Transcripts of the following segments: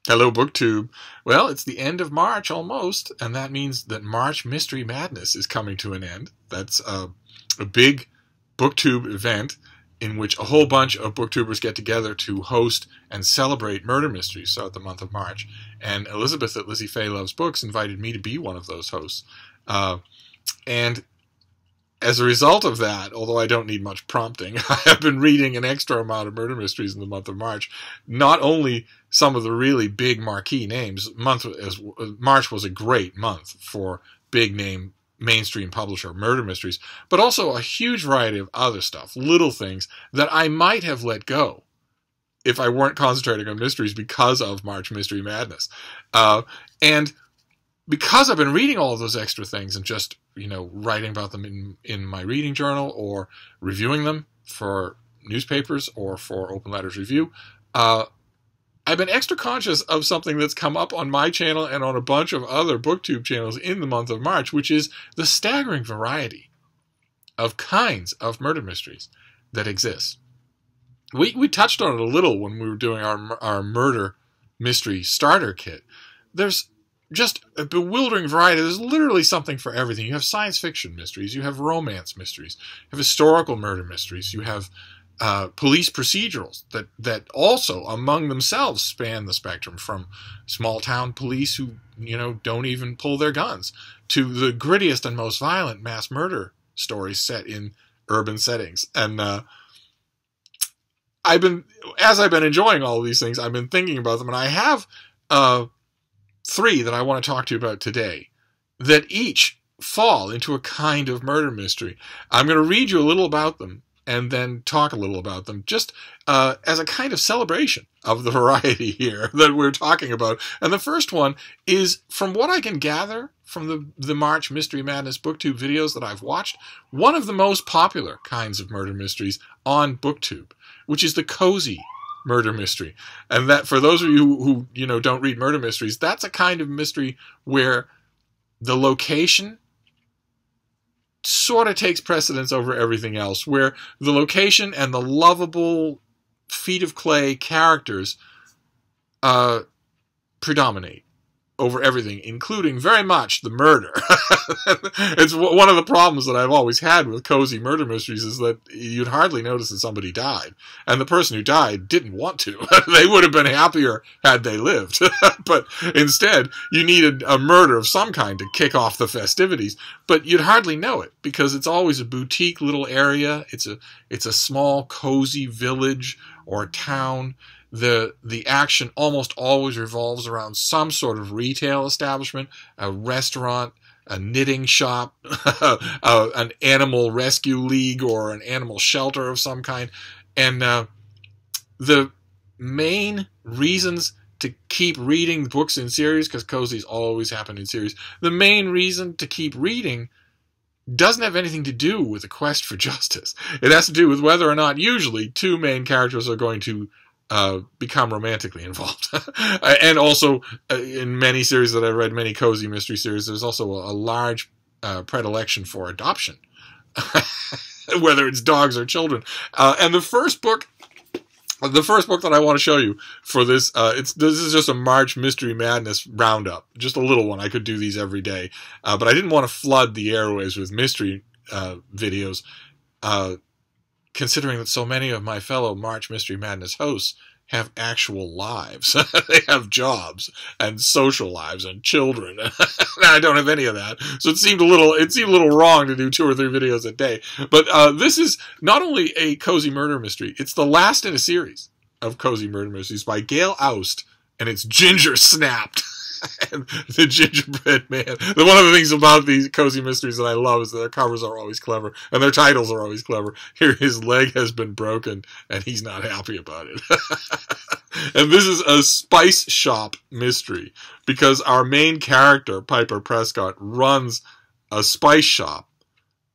Hello, BookTube. Well, it's the end of March almost, and that means that March Mystery Madness is coming to an end. That's a big BookTube event in which a whole bunch of booktubers get together to host and celebrate murder mysteries throughout the month of March. And Elizabeth at LizziefayeLovesBooks invited me to be one of those hosts. And as a result of that, although I don't need much prompting, I have been reading an extra amount of murder mysteries in the month of March. Not only some of the really big marquee names. March was a great month for big name mainstream publisher murder mysteries, but also a huge variety of other stuff, little things that I might have let go if I weren't concentrating on mysteries because of March Mystery Madness. And because I've been reading all of those extra things and just, writing about them in my reading journal or reviewing them for newspapers or for Open Letters Review, I've been extra conscious of something that's come up on my channel and on a bunch of other BookTube channels in the month of March, which is the staggering variety of kinds of murder mysteries that exist. We touched on it a little when we were doing our murder mystery starter kit. There's just a bewildering variety. There's literally something for everything. You have science fiction mysteries. You have romance mysteries. You have historical murder mysteries. You have police procedurals that also among themselves span the spectrum, from small town police who don't even pull their guns to the grittiest and most violent mass murder stories set in urban settings. And as I've been enjoying all of these things, I've been thinking about them, and I have 3 that I want to talk to you about today that each fall into a kind of murder mystery. I'm going to read you a little about them and then talk a little about them, just as a kind of celebration of the variety here that we're talking about. And the first one is, from what I can gather from the March Mystery Madness BookTube videos that I've watched, one of the most popular kinds of murder mysteries on BookTube, which is the cozy murder mystery. And that, for those of you who don't read murder mysteries, that's a kind of mystery where the location sort of takes precedence over everything else, where the location and the lovable feet of clay characters predominate over everything, including very much the murder. It's one of the problems that I've always had with cozy murder mysteries, is that you'd hardly notice that somebody died, and the person who died didn't want to. They would have been happier had they lived. But instead, you needed a murder of some kind to kick off the festivities, but you'd hardly know it because it's always a boutique little area. It's a small cozy village or town. The action almost always revolves around some sort of retail establishment, a restaurant, a knitting shop, an animal rescue league, or an animal shelter of some kind. And the main reasons to keep reading books in series, because cozies always happen in series, the main reason to keep reading doesn't have anything to do with the quest for justice. It has to do with whether or not usually 2 main characters are going to become romantically involved. And also, in many series that I've read, many cozy mystery series, there's also a large predilection for adoption, whether it's dogs or children. And the first book that I want to show you for this, this is just a March Mystery Madness roundup, just a little one. I could do these every day, but I didn't want to flood the airwaves with mystery videos, considering that so many of my fellow March Mystery Madness hosts have actual lives. They have jobs and social lives and children. I don't have any of that. So it seemed a little wrong to do 2 or 3 videos a day. But this is not only a cozy murder mystery, it's the last in a series of cozy murder mysteries by Gail Aust, and it's Ginger Snapped. And the Gingerbread Man. One of the things about these cozy mysteries that I love is that their covers are always clever, and their titles are always clever. Here, his leg has been broken, and he's not happy about it. And this is a spice shop mystery, because our main character, Piper Prescott, runs a spice shop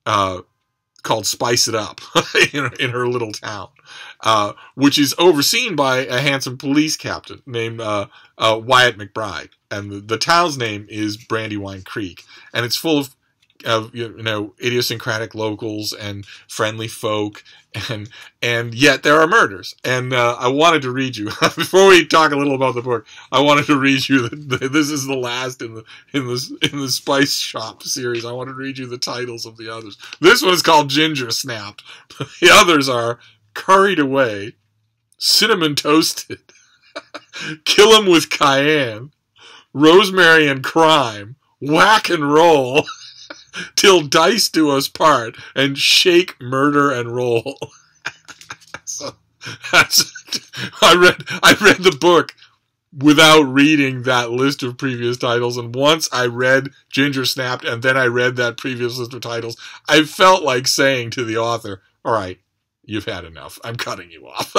called Spice It Up in her little town, which is overseen by a handsome police captain named Wyatt McBride. And the town's name is Brandywine Creek. And it's full of idiosyncratic locals and friendly folk, and yet there are murders. And I wanted to read you before we talk a little about the book. I wanted to read you this is the last in the Spice Shop series. I want to read you the titles of the others. This one is called Ginger Snapped. The others are Curried Away, Cinnamon Toasted, Kill 'Em with Cayenne, Rosemary and Crime, Whack and Roll, Till Dice Do Us Part, and Shake, Murder, and Roll. So I read the book without reading that list of previous titles, and once I read Ginger Snapped, and then I read that previous list of titles, I felt like saying to the author, all right, you've had enough. I'm cutting you off.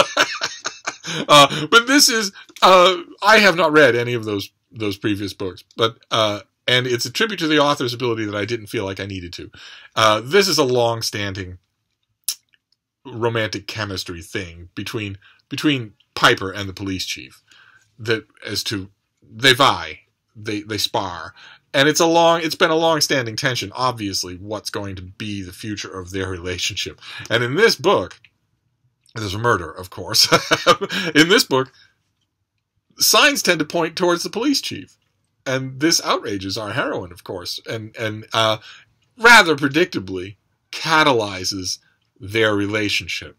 But this is, I have not read any of those previous books, but, and it's a tribute to the author's ability that I didn't feel like I needed to. This is a long-standing romantic chemistry thing between Piper and the police chief. They vie, they spar, and it's been a long-standing tension. Obviously, what's going to be the future of their relationship? And in this book, there's a murder, of course. In this book, signs tend to point towards the police chief. And this outrages our heroine, of course, and rather predictably catalyzes their relationship.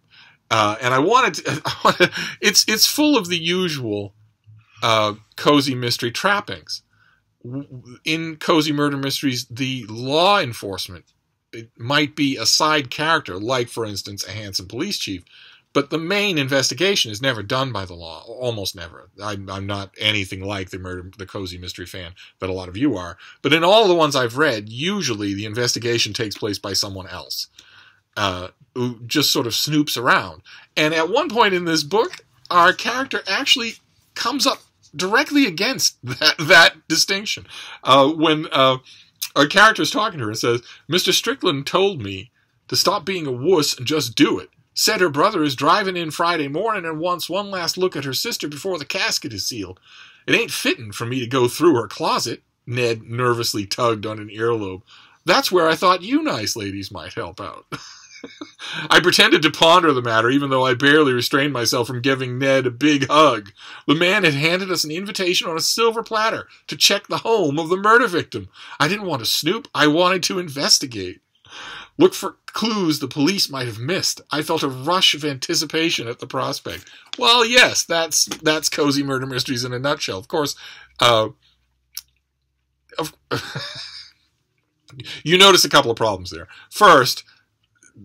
And I wanted to, it's full of the usual cozy mystery trappings. In cozy murder mysteries, the law enforcement, it might be a side character, like, for instance, a handsome police chief. But the main investigation is never done by the law, almost never. I'm not anything like the cozy mystery fan that a lot of you are. But in all the ones I've read, usually the investigation takes place by someone else, who just sort of snoops around. And at one point in this book, our character actually comes up directly against that distinction. When our character is talking to her and says, "Mr. Strickland told me to stop being a wuss and just do it. Said her brother is driving in Friday morning and wants one last look at her sister before the casket is sealed. It ain't fitting for me to go through her closet." Ned nervously tugged on an earlobe. "That's where I thought you nice ladies might help out." I pretended to ponder the matter, even though I barely restrained myself from giving Ned a big hug. The man had handed us an invitation on a silver platter to check the home of the murder victim. I didn't want to snoop. I wanted to investigate. Look for clues the police might have missed. I felt a rush of anticipation at the prospect. Well, yes, that's cozy murder mysteries in a nutshell. Of course, you notice a couple of problems there. First,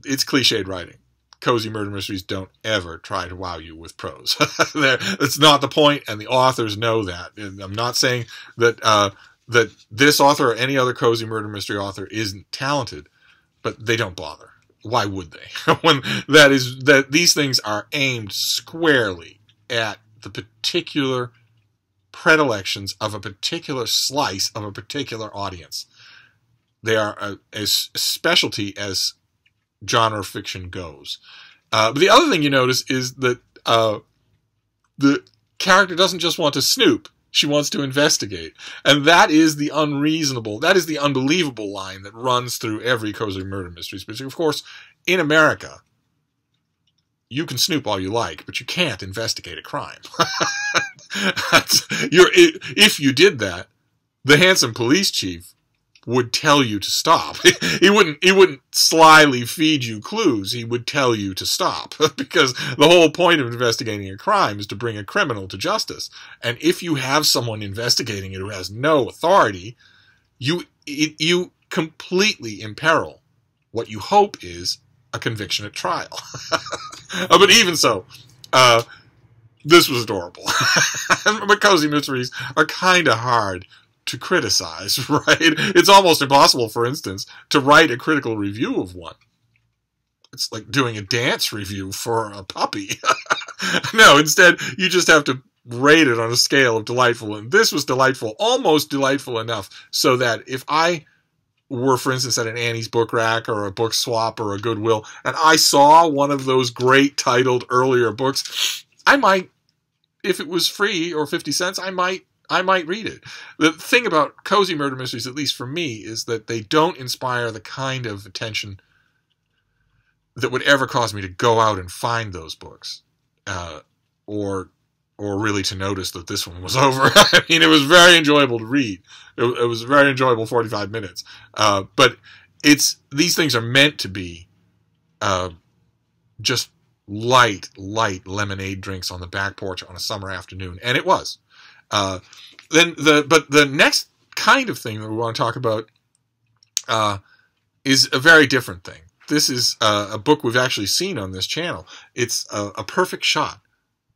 it's cliched writing. Cozy murder mysteries don't ever try to wow you with prose. It's not the point, and the authors know that. And I'm not saying that that this author or any other cozy murder mystery author isn't talented, but they don't bother. Why would they? When that these things are aimed squarely at the particular predilections of a particular slice of a particular audience. They are as specialty as genre fiction goes. But the other thing you notice is that the character doesn't just want to snoop. She wants to investigate. And that is the unbelievable line that runs through every cozy murder mystery. But of course, in America, you can snoop all you like, but you can't investigate a crime. If you did that, the handsome police chief would tell you to stop. He wouldn't slyly feed you clues. He would tell you to stop, because the whole point of investigating a crime is to bring a criminal to justice. And if you have someone investigating it who has no authority, you completely imperil what you hope is a conviction at trial. But even so, this was adorable. But cozy mysteries are kind of hard to criticize, right? It's almost impossible, for instance, to write a critical review of one. It's like doing a dance review for a puppy. No, instead, you just have to rate it on a scale of delightful. And this was delightful, almost delightful enough so that if I were, for instance, at an Annie's Book Rack or a Book Swap or a Goodwill, and I saw one of those great titled earlier books, I might, if it was free or 50 cents, I might I might read it. The thing about cozy murder mysteries, at least for me, is that they don't inspire the kind of attention that would ever cause me to go out and find those books, or really to notice that this one was over. I mean, it was very enjoyable to read. It was a very enjoyable 45 minutes. But these things are meant to be just light lemonade drinks on the back porch on a summer afternoon, and it was. But the next kind of thing that we want to talk about is a very different thing. This is a book we've actually seen on this channel. It's A Perfect Shot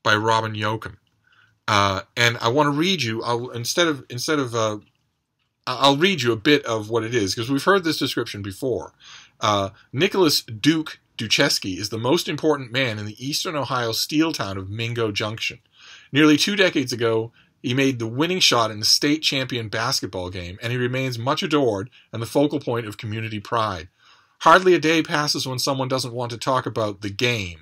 by Robin Yoakum. And I want to read you, I'll read you a bit of what it is, because we've heard this description before. Nicholas Duke Duchesky is the most important man in the eastern Ohio steel town of Mingo Junction. Nearly 2 decades ago, he made the winning shot in the state champion basketball game, and he remains much adored and the focal point of community pride. Hardly a day passes when someone doesn't want to talk about the game.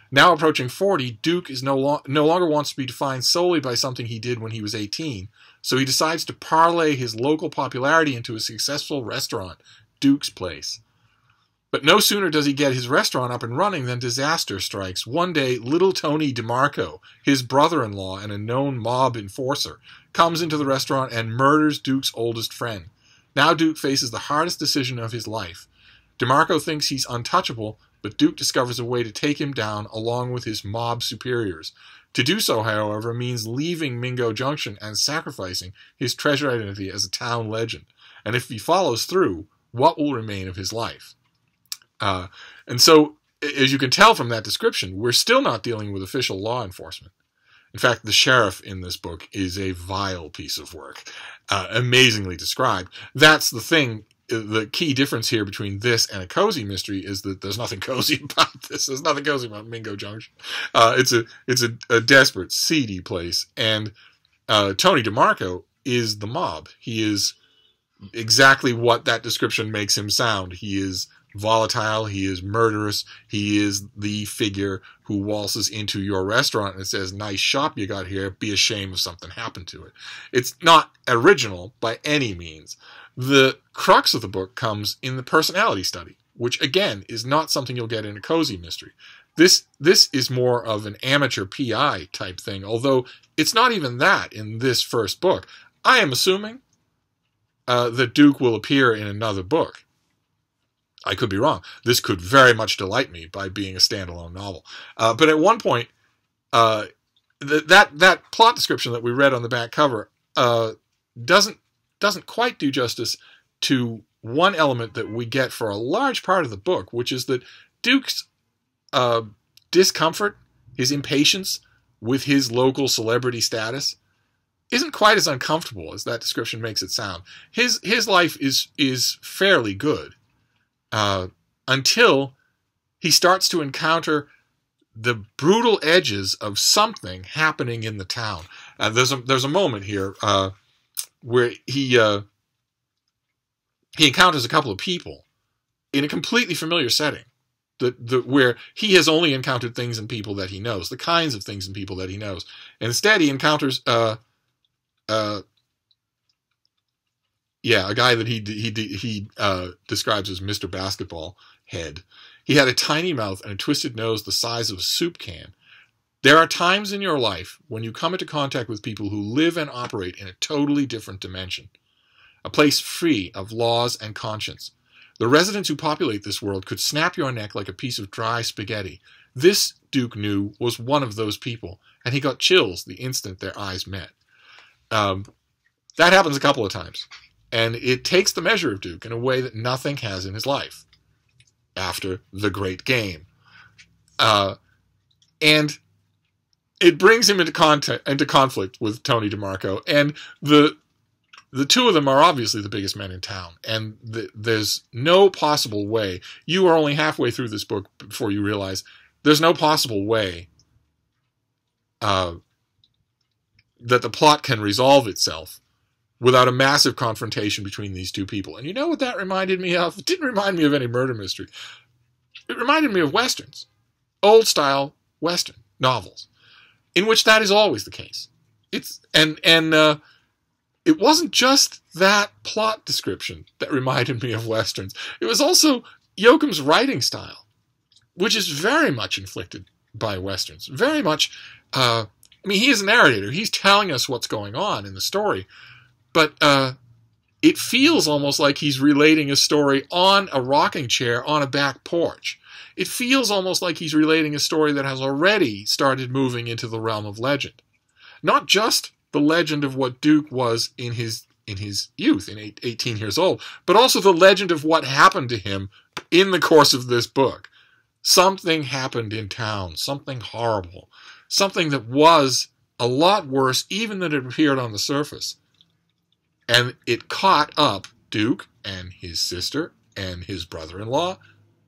Now approaching 40, Duke is no longer wants to be defined solely by something he did when he was 18, so he decides to parlay his local popularity into a successful restaurant, Duke's Place. But no sooner does he get his restaurant up and running than disaster strikes. One day, little Tony DeMarco, his brother-in-law and a known mob enforcer, comes into the restaurant and murders Duke's oldest friend. Now Duke faces the hardest decision of his life. DeMarco thinks he's untouchable, but Duke discovers a way to take him down along with his mob superiors. To do so, however, means leaving Mingo Junction and sacrificing his treasured identity as a town legend. And if he follows through, what will remain of his life? And so, as you can tell from that description, we're still not dealing with official law enforcement. In fact, the sheriff in this book is a vile piece of work, amazingly described. That's the thing. The key difference here between this and a cozy mystery is that there's nothing cozy about this. There's nothing cozy about Mingo Junction. It's a desperate, seedy place. And Tony DeMarco is the mob. He is exactly what that description makes him sound. He is volatile. He is murderous. He is the figure who waltzes into your restaurant and says, "Nice shop you got here. Be ashamed if something happened to it." It's not original by any means. The crux of the book comes in the personality study, which again is not something you'll get in a cozy mystery. This is more of an amateur PI type thing, although it's not even that in this first book. I am assuming that Duke will appear in another book. I could be wrong. This could very much delight me by being a standalone novel. But at one point, that plot description that we read on the back cover doesn't quite do justice to one element that we get for a large part of the book, which is that Duke's discomfort, his impatience with his local celebrity status, isn't quite as uncomfortable as that description makes it sound. His life is fairly good until he starts to encounter the brutal edges of something happening in the town. There's a moment here where he encounters a couple of people in a completely familiar setting, where he has only encountered things and people that he knows, the kinds of things and people that he knows. And instead, he encounters a guy that he describes as Mr. Basketball Head. He had a tiny mouth and a twisted nose the size of a soup can. There are times in your life when you come into contact with people who live and operate in a totally different dimension, a place free of laws and conscience. The residents who populate this world could snap your neck like a piece of dry spaghetti. This, Duke knew, was one of those people, and he got chills the instant their eyes met. That happens a couple of times, and it takes the measure of Duke in a way that nothing has in his life after the great game. And it brings him into conflict with Tony DeMarco, and the two of them are obviously the biggest men in town, and there's no possible way. You are only halfway through this book before you realize there's no possible way that the plot can resolve itself without a massive confrontation between these two people. And you know what that reminded me of? It didn't remind me of any murder mystery. It reminded me of westerns, old-style western novels, in which that is always the case. It wasn't just that plot description that reminded me of Westerns. It was also Yoakum's writing style, which is very much inflicted by Westerns. Very much, I mean, he is a narrator. He's telling us what's going on in the story. But it feels almost like he's relating a story on a rocking chair on a back porch. It feels almost like he's relating a story that has already started moving into the realm of legend. Not just the legend of what Duke was in his youth, 18 years old, but also the legend of what happened to him in the course of this book. Something happened in town, something horrible, something that was a lot worse even than it appeared on the surface. And it caught up Duke and his sister and his brother-in-law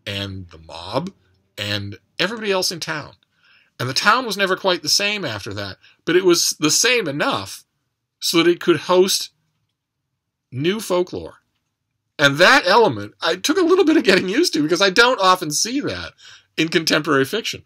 and the mob and everybody else in town. And the town was never quite the same after that, but it was the same enough so that it could host new folklore. And that element, I took a little bit of getting used to because I don't often see that in contemporary fiction.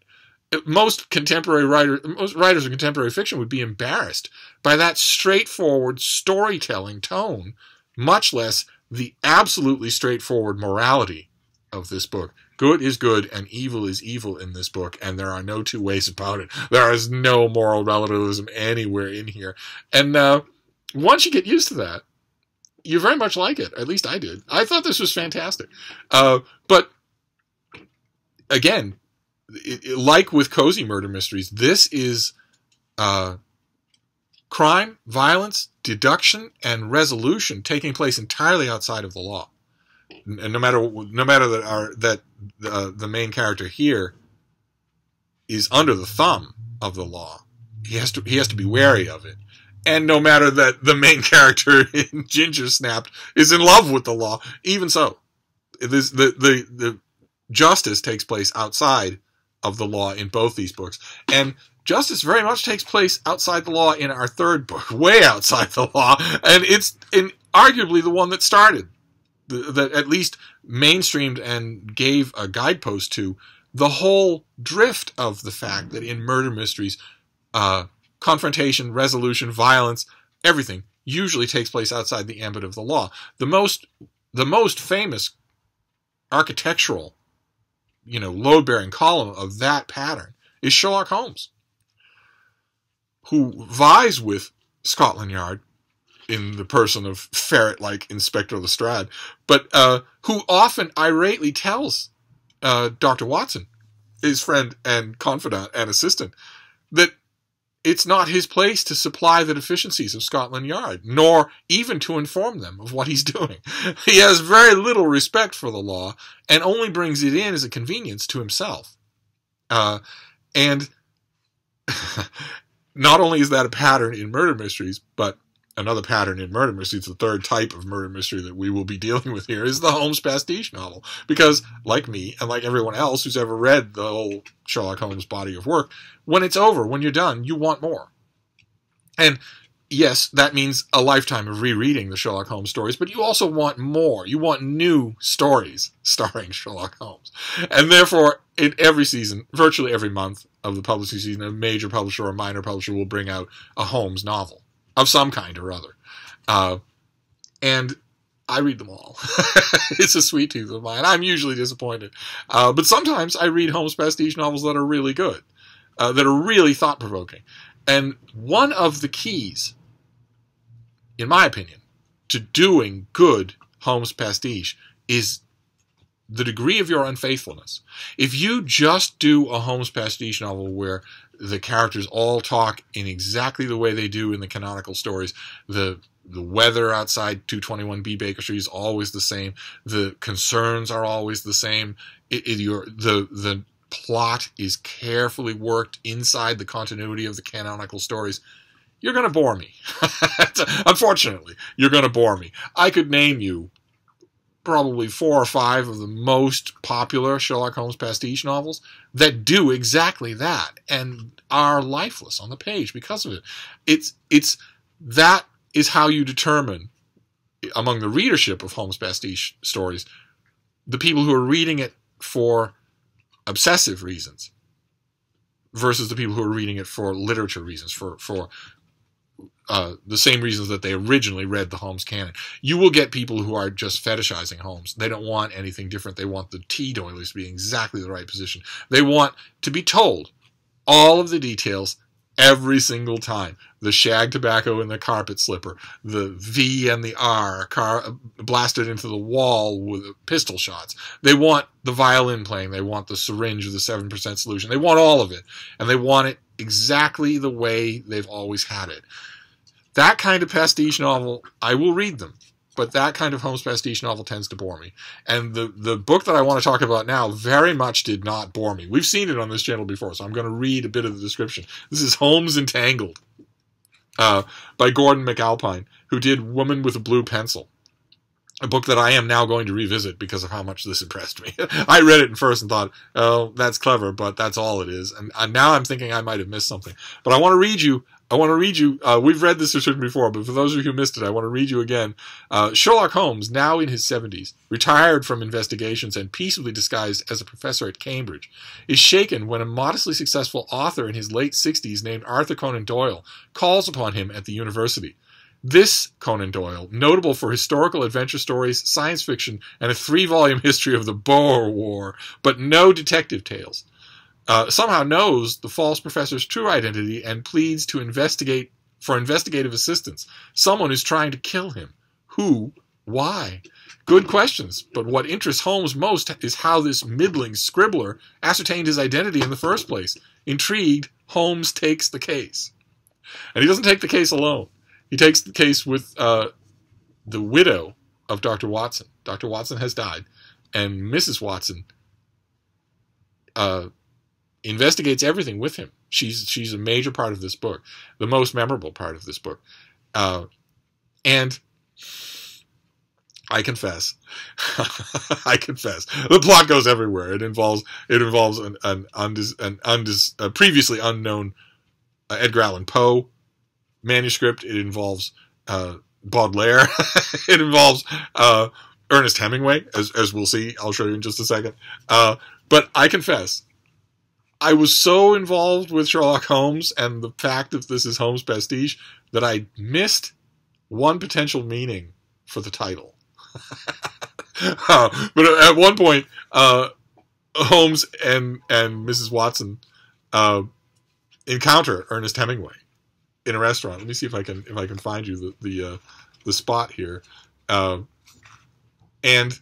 Most writers of contemporary fiction would be embarrassed by that straightforward storytelling tone, much less the absolutely straightforward morality of this book. Good is good and evil is evil in this book, and there are no two ways about it. There is no moral relativism anywhere in here. And once you get used to that, you very much like it. At least I did. I thought this was fantastic. But again, like with cozy murder mysteries, this is crime, violence, deduction, and resolution taking place entirely outside of the law. And no matter that the main character here is under the thumb of the law, he has to be wary of it. And no matter that the main character in Ginger Snapped is in love with the law, even so, the justice takes place outside of the law in both these books. And justice very much takes place outside the law in our third book, way outside the law. And it's arguably the one that started, that at least mainstreamed and gave a guidepost to the whole drift of the fact that in murder mysteries, confrontation, resolution, violence, everything usually takes place outside the ambit of the law. The most famous architectural, load-bearing column of that pattern is Sherlock Holmes, who vies with Scotland Yard in the person of ferret-like Inspector Lestrade, but who often irately tells Dr. Watson, his friend and confidant and assistant, that it's not his place to supply the deficiencies of Scotland Yard, nor even to inform them of what he's doing. He has very little respect for the law and only brings it in as a convenience to himself. And not only is that a pattern in murder mysteries, but another pattern in murder mysteries, the third type of murder mystery that we will be dealing with here, is the Holmes pastiche novel. Because, like me, and like everyone else who's ever read the whole Sherlock Holmes body of work, when it's over, when you're done, you want more. And yes, that means a lifetime of rereading the Sherlock Holmes stories, but you also want more. You want new stories starring Sherlock Holmes. And therefore, in every season, virtually every month of the publishing season, a major publisher or a minor publisher will bring out a Holmes novel of some kind or other. And I read them all. It's a sweet tooth of mine. I'm usually disappointed. But sometimes I read Holmes pastiche novels that are really good, that are really thought-provoking. And one of the keys, in my opinion, to doing good Holmes pastiche is the degree of your unfaithfulness. If you just do a Holmes pastiche novel where the characters all talk in exactly the way they do in the canonical stories, the weather outside 221B Baker Street is always the same, the concerns are always the same, the plot is carefully worked inside the continuity of the canonical stories, you're going to bore me. Unfortunately, you're going to bore me. I could name you probably 4 or 5 of the most popular Sherlock Holmes pastiche novels that do exactly that and are lifeless on the page because of it. That is how you determine, among the readership of Holmes pastiche stories, the people who are reading it for obsessive reasons versus the people who are reading it for literature reasons, for the same reasons that they originally read the Holmes canon. You will get people who are just fetishizing Holmes. They don't want anything different. They want the tea doilies to be in exactly the right position. They want to be told all of the details every single time. The shag tobacco in the carpet slipper, the V and the R blasted into the wall with pistol shots. They want the violin playing. They want the syringe of the 7% solution. They want all of it. And they want it exactly the way they've always had it. That kind of pastiche novel, I will read them. But that kind of Holmes pastiche novel tends to bore me. And the book that I want to talk about now very much did not bore me. We've seen it on this channel before, so I'm going to read a bit of the description. This is Holmes Entangled by Gordon McAlpine, who did Woman with a Blue Pencil, a book that I am now going to revisit because of how much this impressed me. I read it first and thought, oh, that's clever, but that's all it is. And now I'm thinking I might have missed something. But I want to read you. We've read this description before, but for those of you who missed it, I want to read you again. Sherlock Holmes, now in his 70s, retired from investigations and peaceably disguised as a professor at Cambridge, is shaken when a modestly successful author in his late 60s named Arthur Conan Doyle calls upon him at the university. This Conan Doyle, notable for historical adventure stories, science fiction, and a 3-volume history of the Boer War, but no detective tales, somehow knows the false professor's true identity and pleads to investigate for investigative assistance. Someone is trying to kill him. Who? Why? Good questions, but what interests Holmes most is how this middling scribbler ascertained his identity in the first place. Intrigued, Holmes takes the case. And he doesn't take the case alone. He takes the case with the widow of Dr. Watson. Dr. Watson has died, and Mrs. Watson investigates everything with him. She's a major part of this book, the most memorable part of this book. And I confess, the plot goes everywhere. It involves a previously unknown Edgar Allan Poe manuscript. It involves Baudelaire. It involves Ernest Hemingway, as we'll see. I'll show you in just a second. But I confess, I was so involved with Sherlock Holmes and the fact that this is Holmes pastiche that I missed one potential meaning for the title. But at one point, Holmes and Mrs. Watson encounter Ernest Hemingway in a restaurant. Let me see if I can find you the spot here. And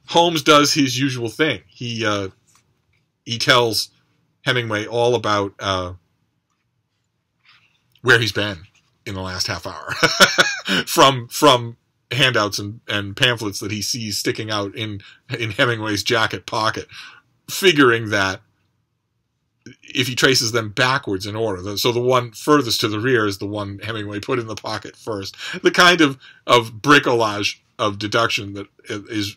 Holmes does his usual thing. He tells Hemingway all about where he's been in the last half hour from handouts and pamphlets that he sees sticking out in Hemingway's jacket pocket, figuring that if he traces them backwards in order, so the one furthest to the rear is the one Hemingway put in the pocket first. The kind of bricolage of deduction that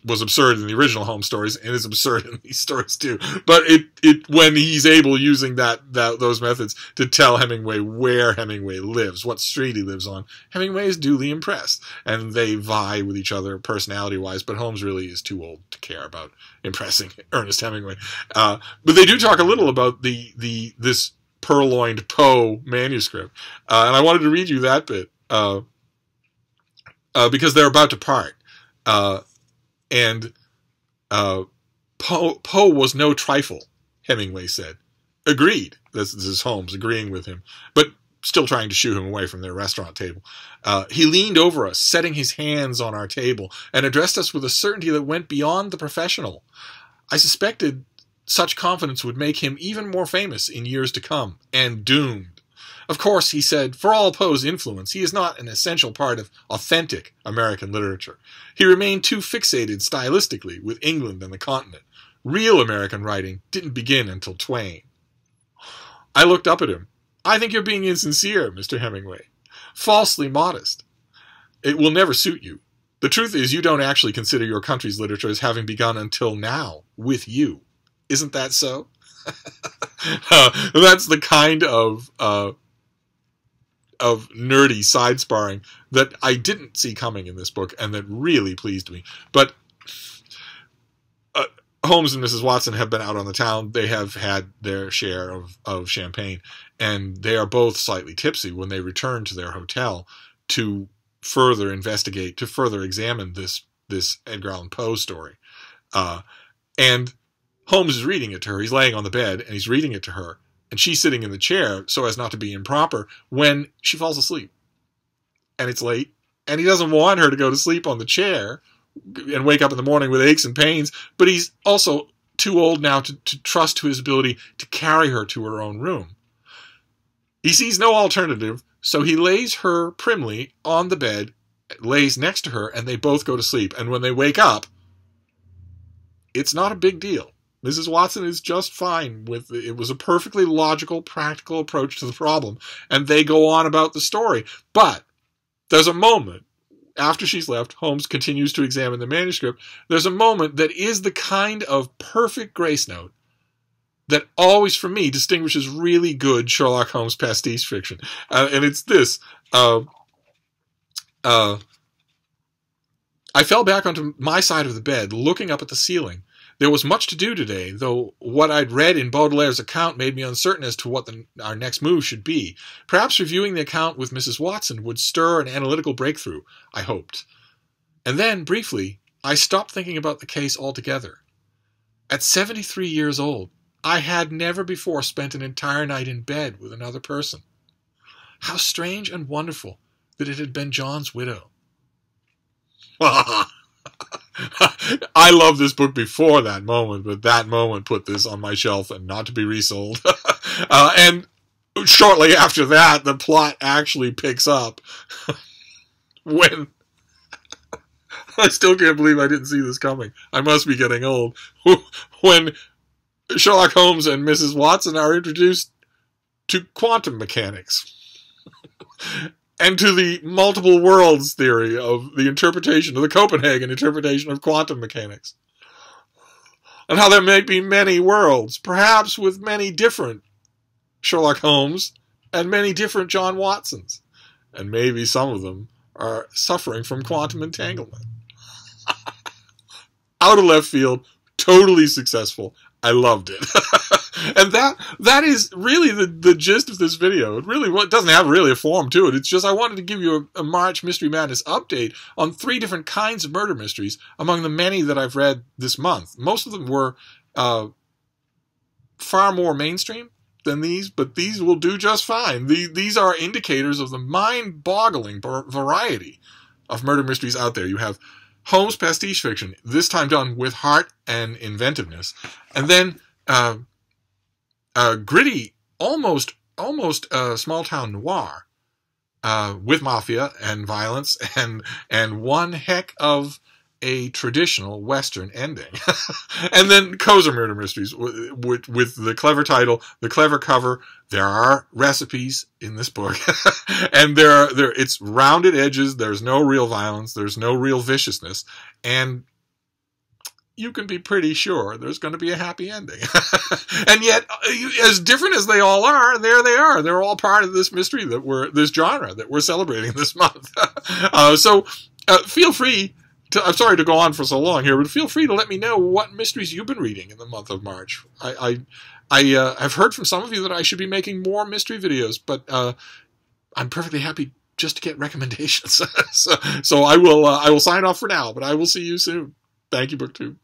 was absurd in the original Holmes stories and is absurd in these stories too. But it when he's able, using those methods, to tell Hemingway where Hemingway lives, what street he lives on, Hemingway is duly impressed, and they vie with each other personality-wise. But Holmes really is too old to care about impressing Ernest Hemingway. But they do talk a little about this purloined Poe manuscript, and I wanted to read you that bit. Because they're about to part. And Poe was no trifle, Hemingway said. Agreed. This is Holmes agreeing with him, but still trying to shoo him away from their restaurant table. He leaned over us, setting his hands on our table, and addressed us with a certainty that went beyond the professional. I suspected such confidence would make him even more famous in years to come, and doomed. Of course, he said, for all Poe's influence, he is not an essential part of authentic American literature. He remained too fixated stylistically with England and the continent. Real American writing didn't begin until Twain. I looked up at him. I think you're being insincere, Mr. Hemingway. Falsely modest. It will never suit you. The truth is, you don't actually consider your country's literature as having begun until now, with you. Isn't that so? That's the kind of nerdy side sparring that I didn't see coming in this book, and that really pleased me. But Holmes and Mrs. Watson have been out on the town. They have had their share of champagne, and they are both slightly tipsy when they return to their hotel to further investigate, to further examine this Edgar Allan Poe story. And Holmes is reading it to her. He's laying on the bed, and he's reading it to her, and she's sitting in the chair so as not to be improper when she falls asleep. And it's late, and he doesn't want her to go to sleep on the chair and wake up in the morning with aches and pains, but he's also too old now to trust to his ability to carry her to her own room. He sees no alternative, so he lays her primly on the bed, lays next to her, and they both go to sleep. And when they wake up, it's not a big deal. Mrs. Watson is just fine with it. It was a perfectly logical, practical approach to the problem, and they go on about the story. But there's a moment, after she's left, Holmes continues to examine the manuscript. There's a moment that is the kind of perfect grace note that always, for me, distinguishes really good Sherlock Holmes pastiche fiction. And it's this. I fell back onto my side of the bed, looking up at the ceiling. There was much to do today, though what I'd read in Baudelaire's account made me uncertain as to what our next move should be. Perhaps reviewing the account with Mrs. Watson would stir an analytical breakthrough, I hoped. And then, briefly, I stopped thinking about the case altogether. At 73 years old, I had never before spent an entire night in bed with another person. How strange and wonderful that it had been John's widow. I loved this book before that moment, but that moment put this on my shelf and not to be resold. And shortly after that, the plot actually picks up when... I still can't believe I didn't see this coming. I must be getting old. When Sherlock Holmes and Mrs. Watson are introduced to quantum mechanics. And to the multiple worlds theory of the interpretation, of the Copenhagen interpretation of quantum mechanics. And how there may be many worlds, perhaps with many different Sherlock Holmes and many different John Watsons. And maybe some of them are suffering from quantum entanglement. Out of left field, totally successful. I loved it. And that is really the gist of this video. It really doesn't have really a form to it. It's just I wanted to give you a March Mystery Madness update on 3 different kinds of murder mysteries among the many that I've read this month. Most of them were far more mainstream than these, but these will do just fine. These are indicators of the mind-boggling variety of murder mysteries out there. You have Holmes pastiche fiction, this time done with heart and inventiveness, and then gritty, almost small-town noir with mafia and violence and one heck of a traditional Western ending. And then cozy murder mysteries with the clever title, the clever cover. There are recipes in this book, and it's rounded edges. There's no real violence. There's no real viciousness, and you can be pretty sure there's going to be a happy ending. And yet, as different as they all are, there they are. They're all part of this mystery this genre that we're celebrating this month. So feel free to, I'm sorry to go on for so long here, but feel free to let me know what mysteries you've been reading in the month of March. I've heard from some of you that I should be making more mystery videos, but I'm perfectly happy just to get recommendations. So I will sign off for now, but I will see you soon. Thank you, BookTube.